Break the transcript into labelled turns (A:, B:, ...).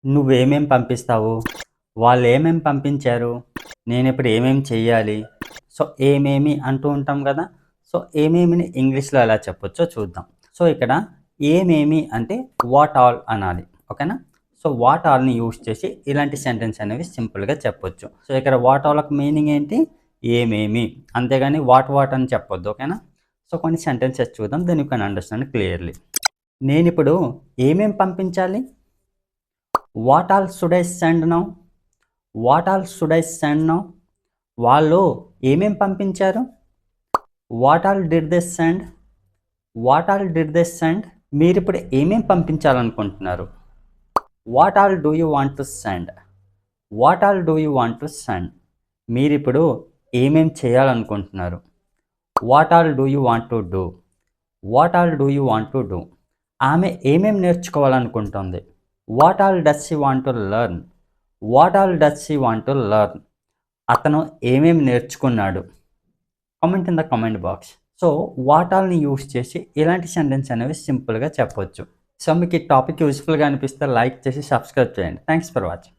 A: నువ్వేమేం పంపిస్తావు, వాళ్ళు ఏమేమి పంపించారు, నేనిప్పుడు ఏమేమి చెయ్యాలి. సో ఏమేమి అంటూ ఉంటాం కదా. సో ఏమేమిని ఇంగ్లీష్లో ఎలా చెప్పొచ్చో చూద్దాం. సో ఇక్కడ ఏమేమి అంటే వాట్ ఆల్ అనాలి, ఓకేనా. సో వాట్ ఆల్ని యూజ్ చేసి ఇలాంటి సెంటెన్స్ అనేవి సింపుల్గా చెప్పొచ్చు. సో ఇక్కడ వాట్ ఆల్కి మీనింగ్ ఏంటి, ఏమేమి, అంతేగాని వాట్ అని చెప్పొద్దు, ఓకేనా. సో కొన్ని సెంటెన్సెస్ చూద్దాం, then you can understand clearly. నేనిప్పుడు ఏమేం పంపించాలి, what all should I send now, what all should I send now. వాళ్ళు ఏమేం పంపించారు, what all did they send, what all did they send. మీరిప్పుడు ఏమేం పంపించాలనుకుంటున్నారు, what all do you want to send, what all do you want to send. మీరిప్పుడు ఏమేం చేయాలనుకుంటున్నారు, what all do you want to do, what all do you want to do. ఆమె ఏమేం నేర్చుకోవాలనుకుంటుంది, what all does she want to learn, what all does she want to learn. అతను ఏమేమి నేర్చుకున్నాడు. Comment in the comment box. So what ఆల్ని use చేసి ఇలాంటి sentence అనేవి సింపుల్గా చెప్పొచ్చు. సో మీకు ఈ టాపిక్ యూస్ఫుల్గా అనిపిస్తే లైక్ చేసి సబ్స్క్రైబ్ చేయండి. Thanks for watching.